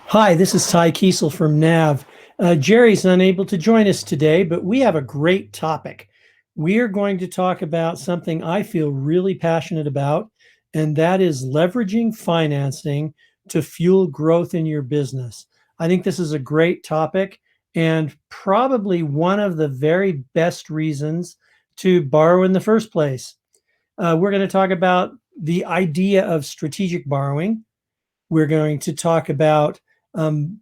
Hi, this is Ty Kiesel from NAV. Jerry's unable to join us today, but we have a great topic. We are going to talk about something I feel really passionate about, and that is leveraging financing to fuel growth in your business. I think this is a great topic and probably one of the very best reasons to borrow in the first place. We're going to talk about the idea of strategic borrowing. We're going to talk about um,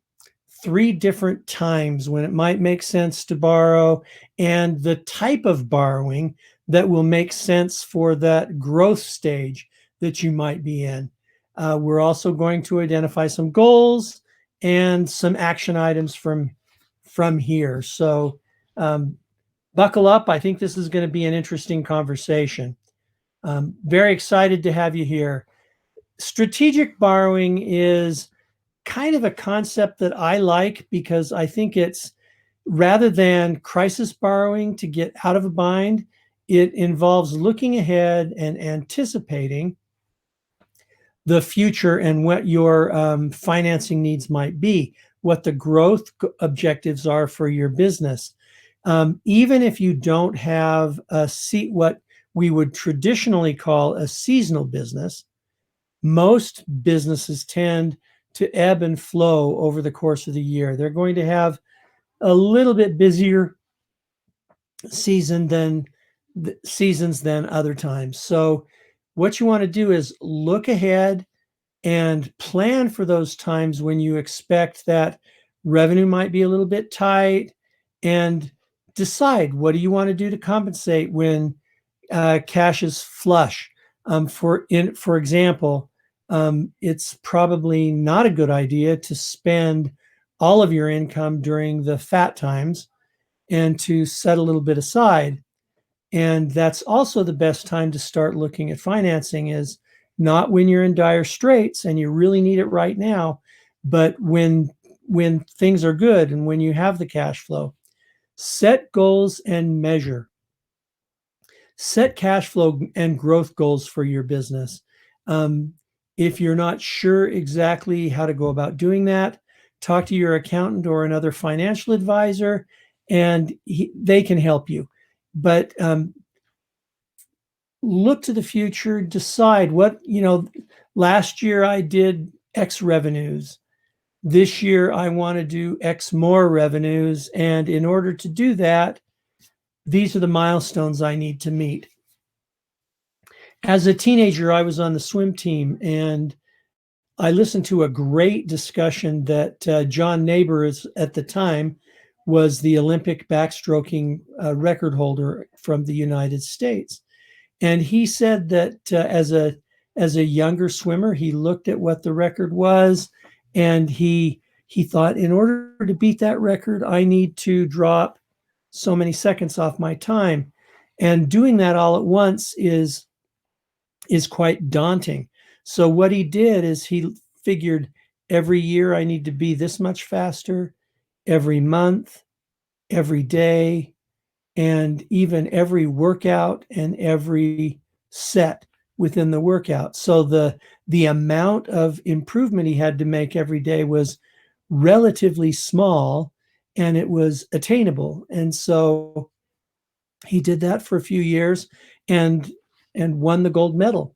three different times when it might make sense to borrow and the type of borrowing that will make sense for that growth stage that you might be in. We're also going to identify some goals and some action items from here. So um, buckle up. I think this is going to be an interesting conversation. Very excited to have you here. Strategic borrowing is kind of a concept that I like because I think it's rather than crisis borrowing to get out of a bind, it involves looking ahead and anticipating the future and what your financing needs might be, what the growth objectives are for your business. Even if you don't have what we would traditionally call a seasonal business, most businesses tend to ebb and flow over the course of the year. They're going to have a little bit busier season than seasons than other times. So what you want to do is look ahead and plan for those times when you expect that revenue might be a little bit tight, and decide what do you want to do to compensate when cash is flush. For example, it's probably not a good idea to spend all of your income during the fat times and to set a little bit aside. And that's also the best time to start looking at financing, is not when you're in dire straits and you really need it right now, but when things are good and when you have the cash flow. Set goals and measure. Set cash flow and growth goals for your business. Um, if you're not sure exactly how to go about doing that, talk to your accountant or another financial advisor, and they can help you. But look to the future, decide last year I did X revenues. This year I want to do X more revenues. And in order to do that, these are the milestones I need to meet. As a teenager, I was on the swim team, and I listened to a great discussion that John Neighbor at the time was the Olympic backstroking record holder from the United States. And he said that as a younger swimmer, he looked at what the record was, and he thought, in order to beat that record, I need to drop so many seconds off my time. And doing that all at once is quite daunting. So what he did is he figured every year I need to be this much faster, every month, every day, and even every workout and every set within the workout. So the amount of improvement he had to make every day was relatively small, and it was attainable. And so he did that for a few years and won the gold medal.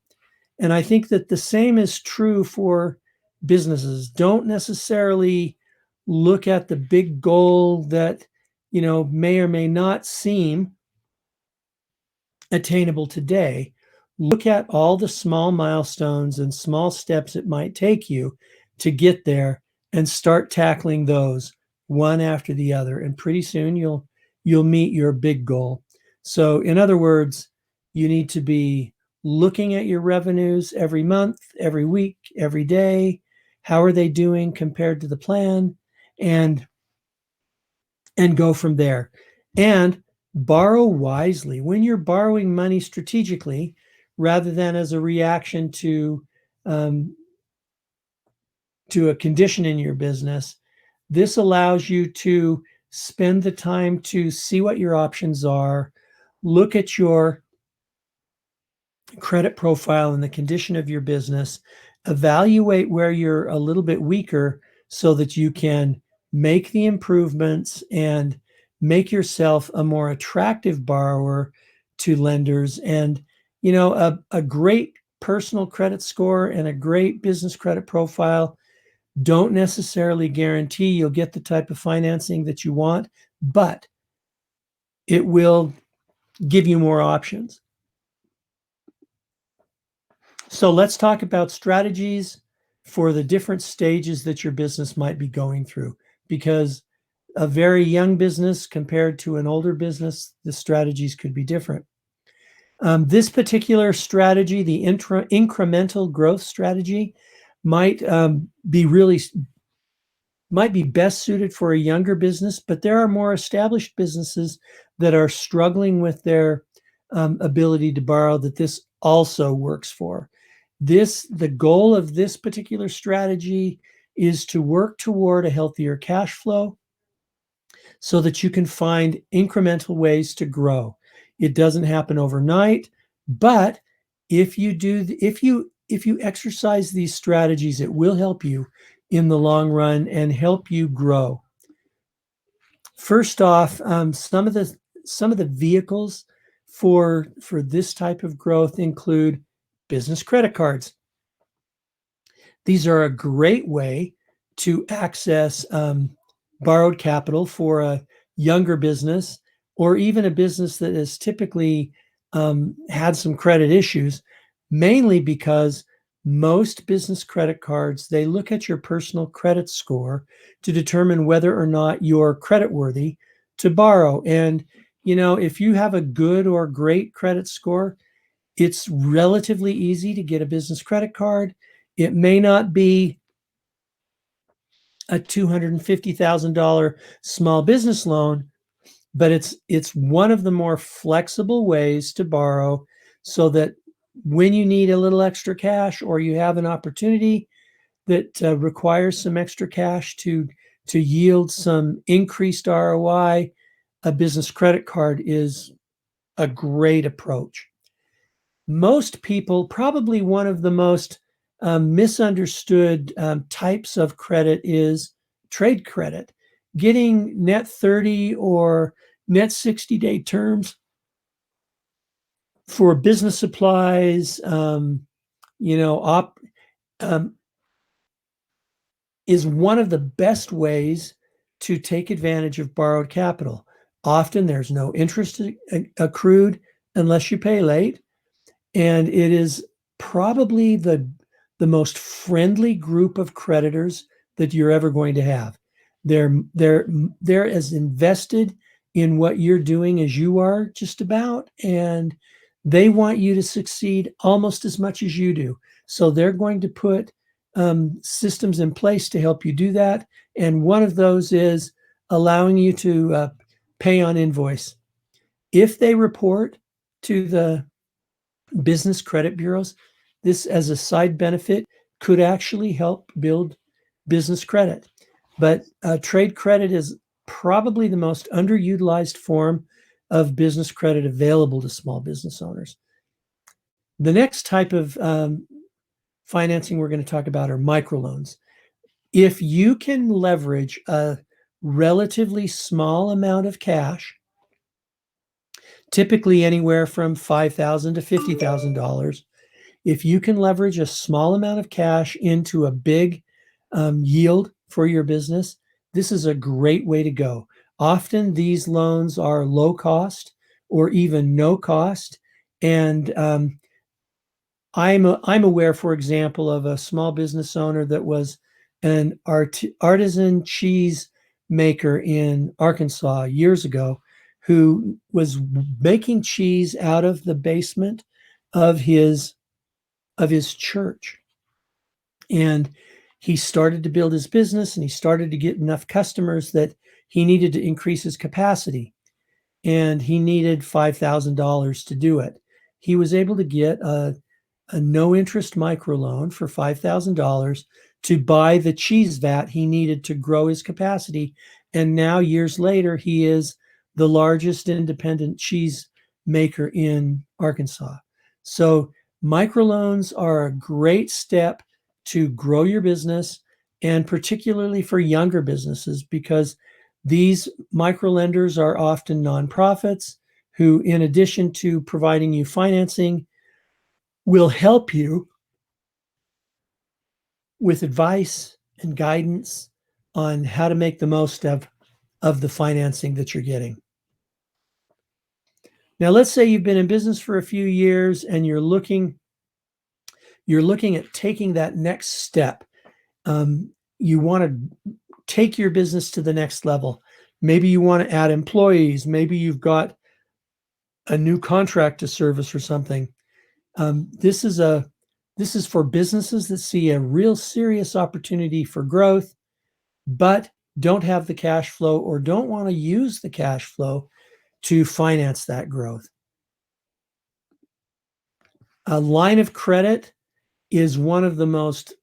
And I think that the same is true for businesses. Don't necessarily look at the big goal that, may or may not seem attainable today. Look at all the small milestones and small steps it might take you to get there, and start tackling those one after the other. And pretty soon you'll meet your big goal. So in other words, you need to be looking at your revenues every month, every week, every day. How are they doing compared to the plan? And go from there. And borrow wisely. When you're borrowing money strategically, rather than as a reaction um, to a condition in your business, this allows you to spend the time to see what your options are, look at your credit profile and the condition of your business, evaluate where you're a little bit weaker so that you can make the improvements and make yourself a more attractive borrower to lenders. And, a great personal credit score and a great business credit profile don't necessarily guarantee you'll get the type of financing that you want, but it will give you more options. So let's talk about strategies for the different stages that your business might be going through, because a very young business compared to an older business, the strategies could be different. This particular strategy, the incremental growth strategy, might might be best suited for a younger business, but there are more established businesses that are struggling with their ability to borrow that this also works for. The goal of this particular strategy is to work toward a healthier cash flow so that you can find incremental ways to grow. It doesn't happen overnight, but if you exercise these strategies, it will help you in the long run and help you grow. First off, some of the vehicles for this type of growth include business credit cards. These are a great way to access borrowed capital for a younger business, or even a business that has typically had some credit issues, mainly because most business credit cards, they look at your personal credit score to determine whether or not you're creditworthy to borrow. And, if you have a good or great credit score, it's relatively easy to get a business credit card. It may not be a $250,000 small business loan, but it's one of the more flexible ways to borrow, so that when you need a little extra cash or you have an opportunity that requires some extra cash to yield some increased ROI, a business credit card is a great approach. Most people, probably one of the most misunderstood types of credit is trade credit. Getting net 30 or net 60-day terms for business supplies, is one of the best ways to take advantage of borrowed capital. Often there's no interest accrued unless you pay late. And it is probably the most friendly group of creditors that you're ever going to have. They're as invested in what you're doing as you are, just about, and they want you to succeed almost as much as you do. So they're going to put systems in place to help you do that. And one of those is allowing you to pay on invoice. If they report to the business credit bureaus, this, as a side benefit, could actually help build business credit. But trade credit is probably the most underutilized form of business credit available to small business owners. The next type of financing we're going to talk about are microloans. If you can leverage a relatively small amount of cash, typically anywhere from $5,000 to $50,000, if you can leverage a small amount of cash into a big yield for your business, this is a great way to go. Often these loans are low cost or even no cost. And I'm aware, for example, of a small business owner that was an artisan cheese maker in Arkansas years ago, who was making cheese out of the basement of his church. And he started to build his business, and he started to get enough customers that he needed to increase his capacity. And he needed $5,000 to do it. He was able to get a no interest microloan for $5,000 to buy the cheese vat he needed to grow his capacity. And now, years later, he is the largest independent cheese maker in Arkansas. So microloans are a great step to grow your business. and particularly for younger businesses, because these microlenders are often nonprofits who, in addition to providing you financing, will help you with advice and guidance on how to make the most of the financing that you're getting. Now, let's say you've been in business for a few years and you're looking at taking that next step. You want to take your business to the next level. Maybe you want to add employees. Maybe you've got a new contract to service or something. This is for businesses that see a real serious opportunity for growth, but don't have the cash flow or don't want to use the cash flow to finance that growth. A line of credit is one of the most,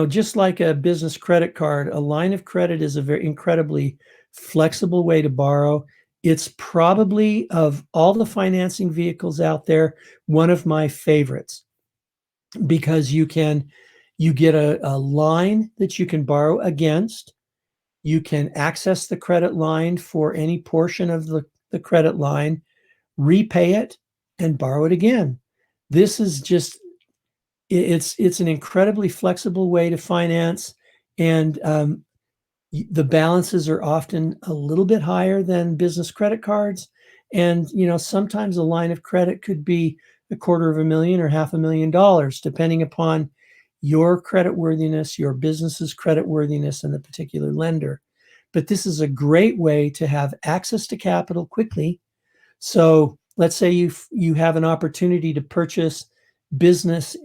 just like a business credit card, a line of credit is a very incredibly flexible way to borrow. It's probably, of all the financing vehicles out there, one of my favorites, because you get a line that you can borrow against. You can access the credit line for any portion of the credit line, repay it, and borrow it again. This is just, it's an incredibly flexible way to finance, and the balances are often a little bit higher than business credit cards. And sometimes a line of credit could be $250,000 or $500,000, depending upon your credit worthiness, your business's credit worthiness, and the particular lender. But this is a great way to have access to capital quickly. So let's say you have an opportunity to purchase business,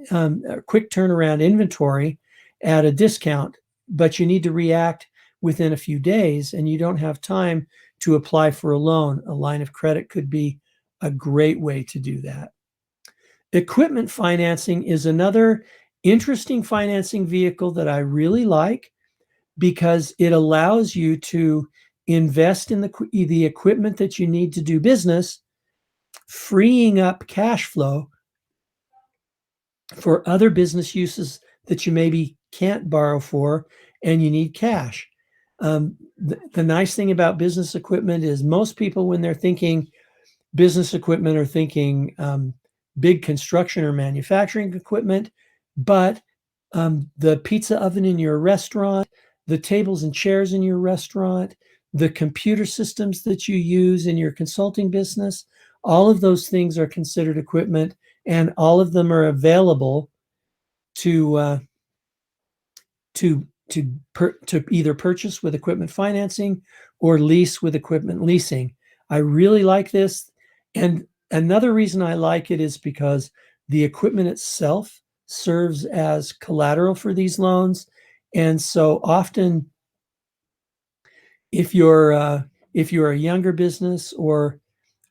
quick turnaround inventory at a discount, but you need to react within a few days and you don't have time to apply for a loan. A line of credit could be a great way to do that. Equipment financing is another interesting financing vehicle that I really like, because it allows you to invest in the equipment that you need to do business, freeing up cash flow for other business uses that you maybe can't borrow for and you need cash. The nice thing about business equipment is most people, when they're thinking business equipment, are thinking big construction or manufacturing equipment, but the pizza oven in your restaurant, the tables and chairs in your restaurant, the computer systems that you use in your consulting business, all of those things are considered equipment, and all of them are available to either purchase with equipment financing or lease with equipment leasing. I really like this. And another reason I like it is because the equipment itself serves as collateral for these loans. And so often, if you're a younger business, or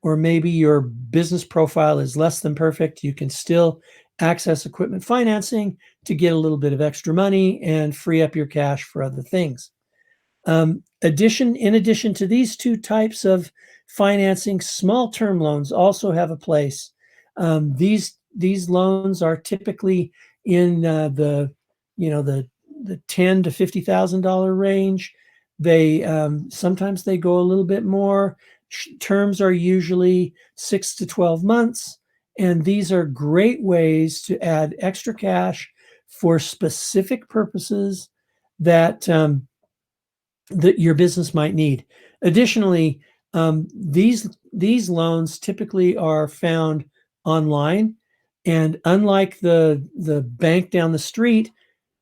maybe your business profile is less than perfect, you can still access equipment financing to get a little bit of extra money and free up your cash for other things. In addition to these two types of financing, small term loans also have a place. These loans are typically in the $10,000 to $50,000 range. They sometimes they go a little bit more. Terms are usually 6 to 12 months, and these are great ways to add extra cash for specific purposes that that your business might need. Additionally, these loans typically are found online, and unlike the bank down the street,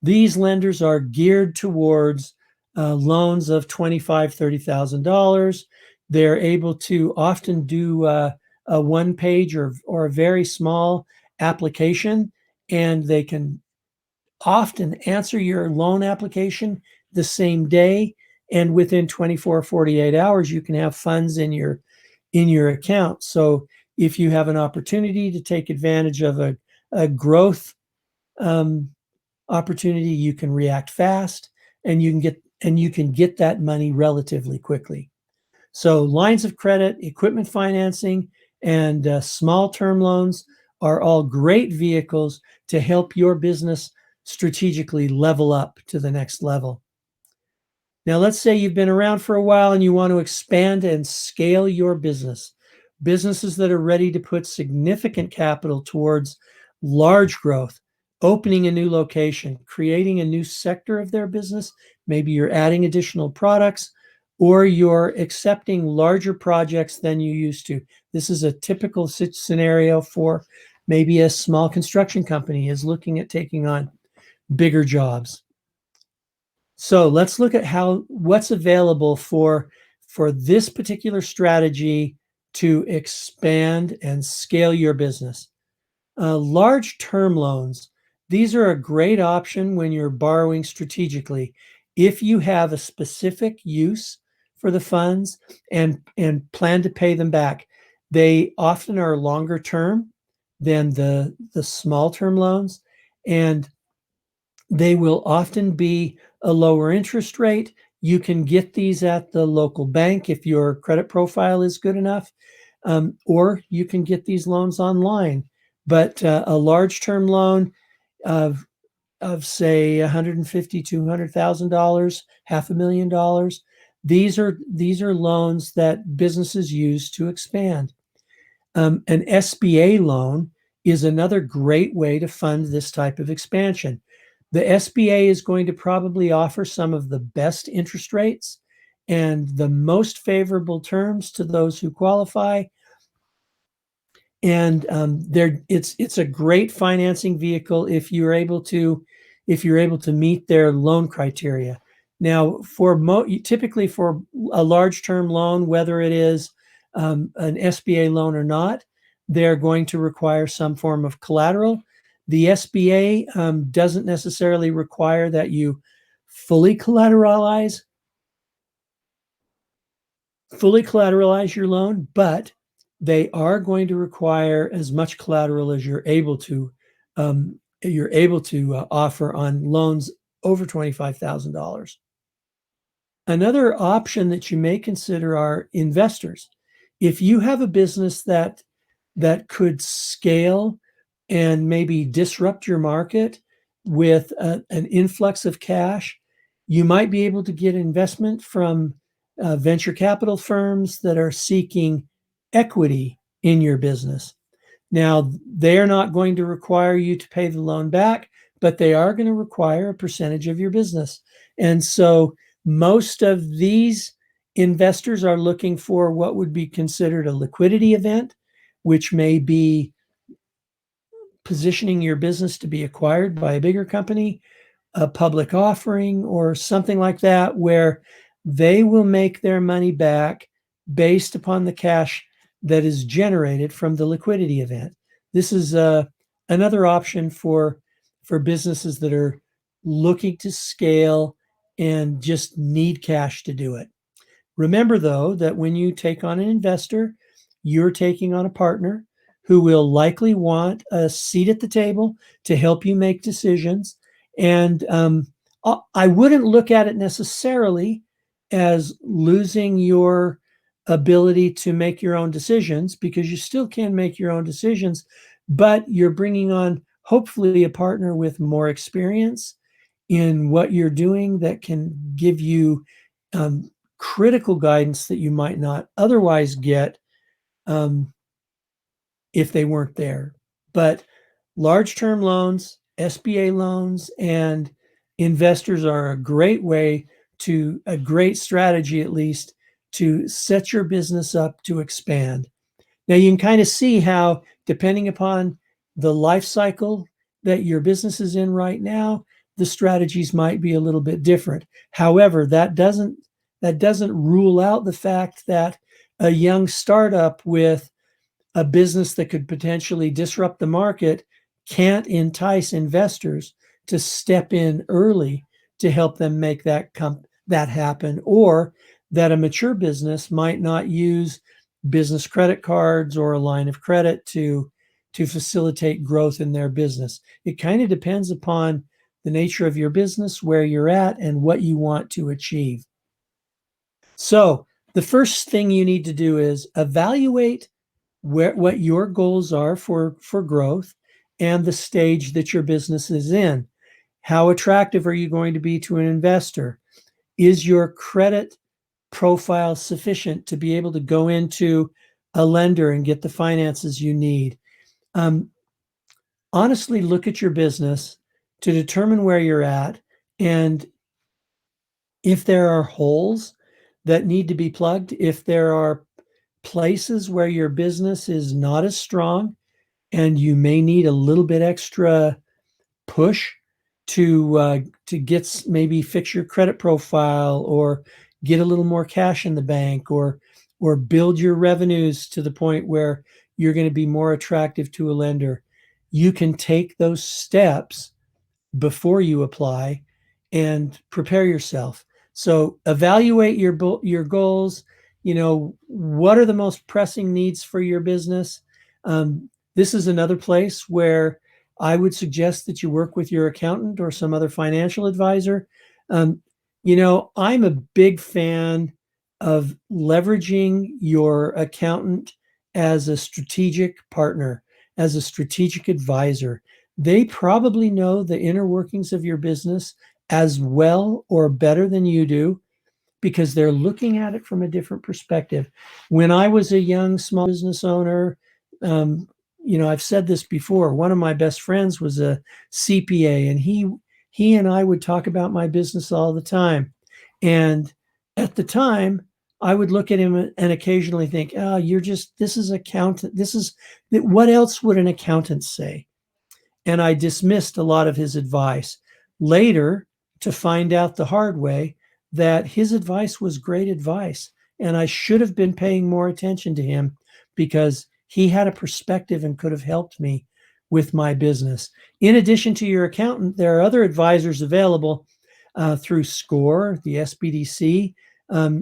these lenders are geared towards loans of $25,000, $30,000. They're able to often do a one-page or a very small application, and they can often answer your loan application the same day, and within 24 or 48 hours you can have funds in your account. So if you have an opportunity to take advantage of a growth opportunity, you can react fast, and you can get that money relatively quickly. So lines of credit, equipment financing, and small term loans are all great vehicles to help your business strategically level up to the next level. Now, let's say you've been around for a while and you want to expand and scale your business. Businesses that are ready to put significant capital towards large growth, opening a new location, creating a new sector of their business. Maybe you're adding additional products or you're accepting larger projects than you used to. This is a typical scenario for maybe a small construction company is looking at taking on bigger jobs. So let's look at what's available for this particular strategy to expand and scale your business. Large term loans. These are a great option when you're borrowing strategically. If you have a specific use for the funds and plan to pay them back, they often are longer term than the small term loans, and they will often be a lower interest rate. You can get these at the local bank if your credit profile is good enough, or you can get these loans online. But a large term loan of say $150,000, $200,000, $500,000, these are loans that businesses use to expand. An SBA loan is another great way to fund this type of expansion. The SBA is going to probably offer some of the best interest rates and the most favorable terms to those who qualify. And it's a great financing vehicle if you're able to meet their loan criteria. Now, typically for a large term loan, whether it is an SBA loan or not, they're going to require some form of collateral. The SBA doesn't necessarily require that you fully collateralize your loan, but they are going to require as much collateral as you're able to offer on loans over $25,000. Another option that you may consider are investors. If you have a business that could scale and maybe disrupt your market with an influx of cash, you might be able to get investment from venture capital firms that are seeking equity in your business. Now, they are not going to require you to pay the loan back, but they are going to require a percentage of your business. And so most of these investors are looking for what would be considered a liquidity event, which may be positioning your business to be acquired by a bigger company, a public offering, or something like that, where they will make their money back based upon the cash that is generated from the liquidity event. This is another option for businesses that are looking to scale and just need cash to do it. Remember, though, that when you take on an investor, you're taking on a partner who will likely want a seat at the table to help you make decisions. And I wouldn't look at it necessarily as losing your ability to make your own decisions, because you still can make your own decisions, but you're bringing on hopefully a partner with more experience in what you're doing that can give you critical guidance that you might not otherwise get if they weren't there. But large term loans, SBA loans, and investors are a great strategy, at least, to set your business up to expand. Now, you can kind of see how, depending upon the life cycle that your business is in right now, the strategies might be a little bit different. However, that doesn't rule out the fact that a young startup with a business that could potentially disrupt the market can't entice investors to step in early to help them make that happen, or that a mature business might not use business credit cards or a line of credit to facilitate growth in their business. It kind of depends upon the nature of your business, where you're at, and what you want to achieve. So the first thing you need to do is evaluate what your goals are for growth and the stage that your business is in. How attractive are you going to be to an investor? Is your credit profile sufficient to be able to go into a lender and get the finances you need? Um, Honestly, look at your business to determine where you're at, and if there are holes that need to be plugged, if there are places where your business is not as strong and you may need a little bit extra push to get maybe fix your credit profile or get a little more cash in the bank or build your revenues to the point where you're going to be more attractive to a lender. You can take those steps before you apply and prepare yourself. So evaluate your goals. What are the most pressing needs for your business? This is another place where I would suggest that you work with your accountant or some other financial advisor. I'm a big fan of leveraging your accountant as a strategic partner, as a strategic advisor. They probably know the inner workings of your business as well or better than you do because they're looking at it from a different perspective. When I was a young small business owner, I've said this before. One of my best friends was a CPA, and he and I would talk about my business all the time. And at the time, I would look at him and occasionally think, "Oh, this is accountant. What else would an accountant say?" And I dismissed a lot of his advice. Later, to find out the hard way that his advice was great advice, and I should have been paying more attention to him because he had a perspective and could have helped me with my business. In addition to your accountant, there are other advisors available through SCORE, the SBDC.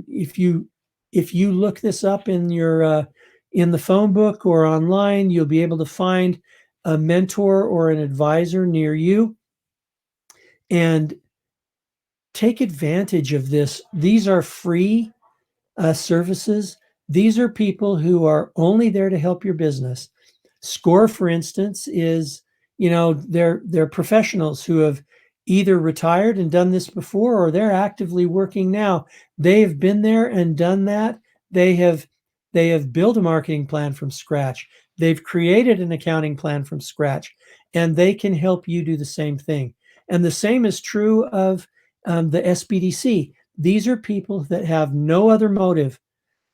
If you look this up in the phone book or online, you'll be able to find a mentor or an advisor near you and take advantage of this. These are free services. These are people who are only there to help your business. SCORE, for instance, is, they're professionals who have either retired and done this before, or they're actively working now. They've been there and done that. They have built a marketing plan from scratch. They've created an accounting plan from scratch, and they can help you do the same thing. And the same is true of the SBDC. These are people that have no other motive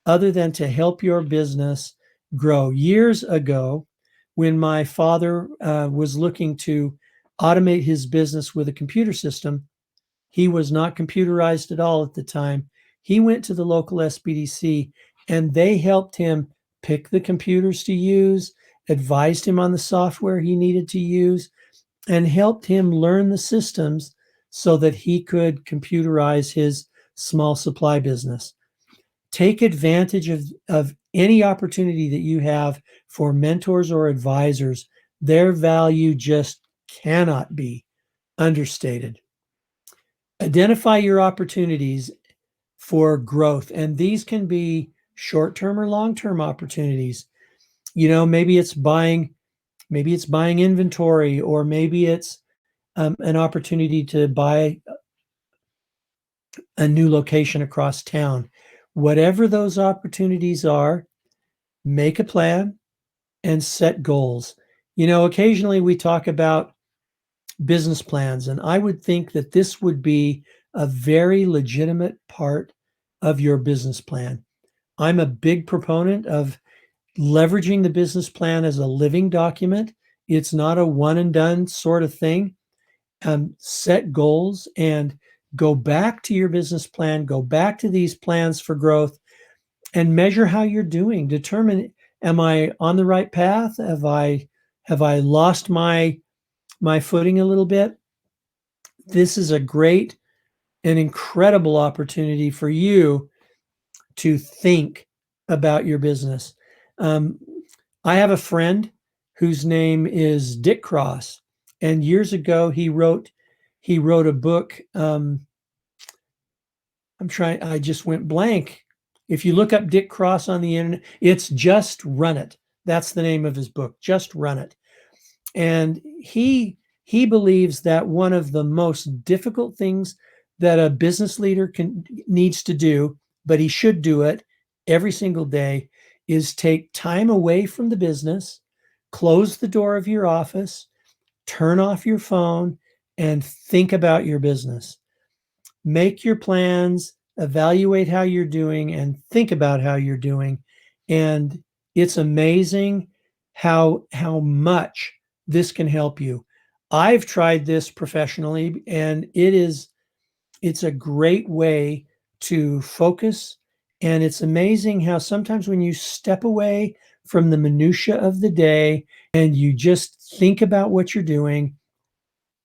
other than to help your business grow. Years ago, when my father was looking to automate his business with a computer system, he was not computerized at all at the time. He went to the local SBDC and they helped him pick the computers to use, advised him on the software he needed to use, and helped him learn the systems so that he could computerize his small supply business. Take advantage of any opportunity that you have for mentors or advisors. Their value just cannot be understated. Identify your opportunities for growth, and these can be short-term or long-term opportunities. Maybe it's buying inventory, or maybe it's an opportunity to buy a new location across town. Whatever those opportunities are, make a plan and set goals. Occasionally we talk about business plans, and I would think that this would be a very legitimate part of your business plan. I'm a big proponent of leveraging the business plan as a living document. It's not a one and done sort of thing. Set goals and go back to your business plan, go back to these plans for growth and measure how you're doing. Determine, am I on the right path? Have I lost my footing a little bit? This is a great and incredible opportunity for you to think about your business. I have a friend whose name is Dick Cross, and years ago he wrote a book. I just went blank. If you look up Dick Cross on the internet, it's Just Run It. That's the name of his book, Just Run It. And he He believes that one of the most difficult things that a business leader needs to do, but he should do it every single day, is take time away from the business, close the door of your office, turn off your phone, and think about your business. Make your plans, evaluate how you're doing, and think about how you're doing. And it's amazing how much this can help you. I've tried this professionally, and it's a great way to focus. And it's amazing how sometimes when you step away from the minutia of the day and you just think about what you're doing,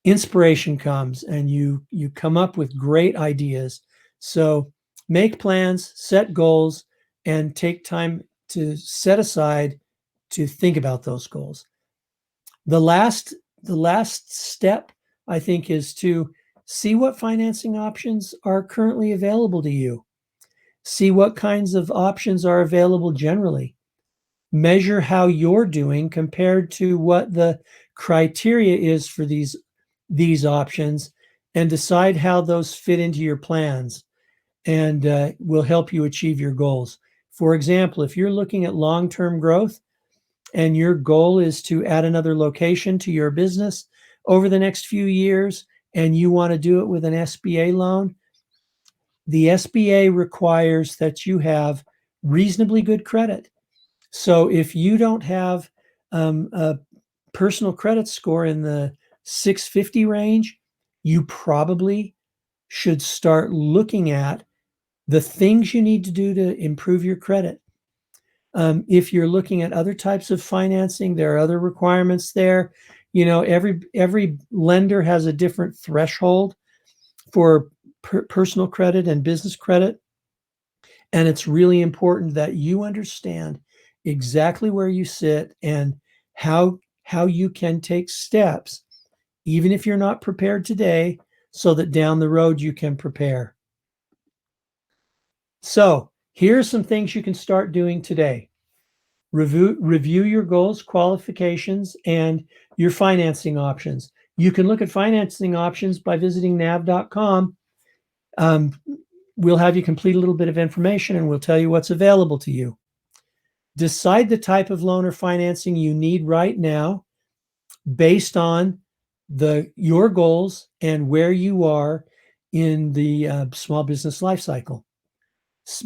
inspiration comes and you come up with great ideas. So make plans, set goals, and take time to set aside to think about those goals. The last step, I think, is to see what financing options are currently available to you. See what kinds of options are available generally. Measure how you're doing compared to what the criteria is for these options, and decide how those fit into your plans and will help you achieve your goals. For example, if you're looking at long-term growth and your goal is to add another location to your business over the next few years, and you want to do it with an SBA loan, the SBA requires that you have reasonably good credit. So if you don't have a personal credit score in the 650 range, you probably should start looking at the things you need to do to improve your credit. If you're looking at other types of financing, there are other requirements there. Every lender has a different threshold for personal credit and business credit. And it's really important that you understand exactly where you sit and how you can take steps, even if you're not prepared today, so that down the road you can prepare. So here's some things you can start doing today. Review your goals, qualifications, and your financing options. You can look at financing options by visiting nav.com. We'll have you complete a little bit of information and we'll tell you what's available to you. Decide the type of loan or financing you need right now based on your goals and where you are in the small business life cycle.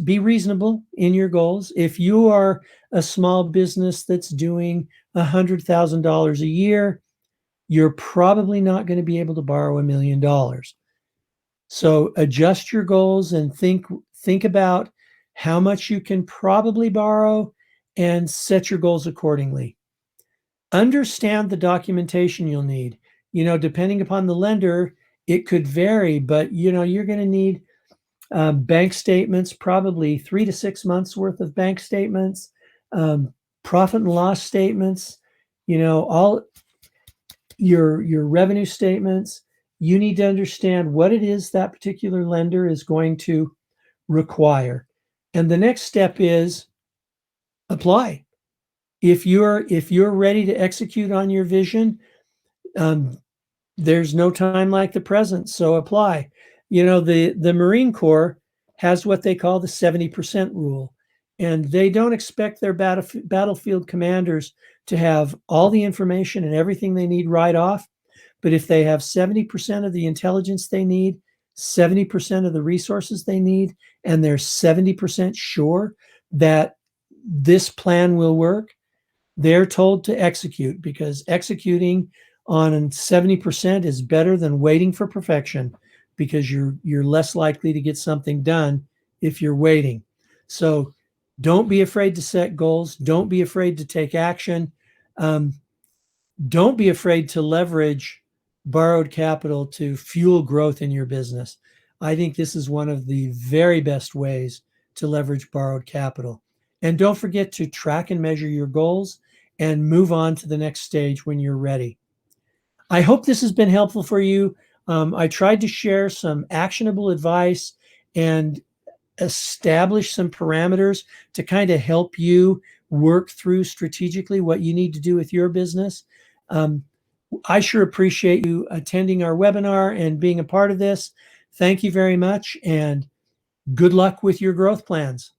Be reasonable in your goals. If you are a small business that's doing $100,000 a year, you're probably not going to be able to borrow $1 million. So adjust your goals and think about how much you can probably borrow and set your goals accordingly. Understand the documentation you'll need. Depending upon the lender, it could vary, but you're going to need bank statements, probably 3 to 6 months worth of bank statements, profit and loss statements, all your revenue statements. You need to understand what it is that particular lender is going to require. And the next step is apply. If you're ready to execute on your vision, there's no time like the present, so apply. The Marine Corps has what they call the 70% rule, and they don't expect their battlefield commanders to have all the information and everything they need right off. But if they have 70% of the intelligence they need, 70% of the resources they need, and they're 70% sure that this plan will work, they're told to execute, because executing on 70% is better than waiting for perfection, because you're less likely to get something done if you're waiting. So don't be afraid to set goals. Don't be afraid to take action. Don't be afraid to leverage borrowed capital to fuel growth in your business. I think this is one of the very best ways to leverage borrowed capital. And don't forget to track and measure your goals and move on to the next stage when you're ready. I hope this has been helpful for you. I tried to share some actionable advice and establish some parameters to kind of help you work through strategically what you need to do with your business. I sure appreciate you attending our webinar and being a part of this. Thank you very much, and good luck with your growth plans.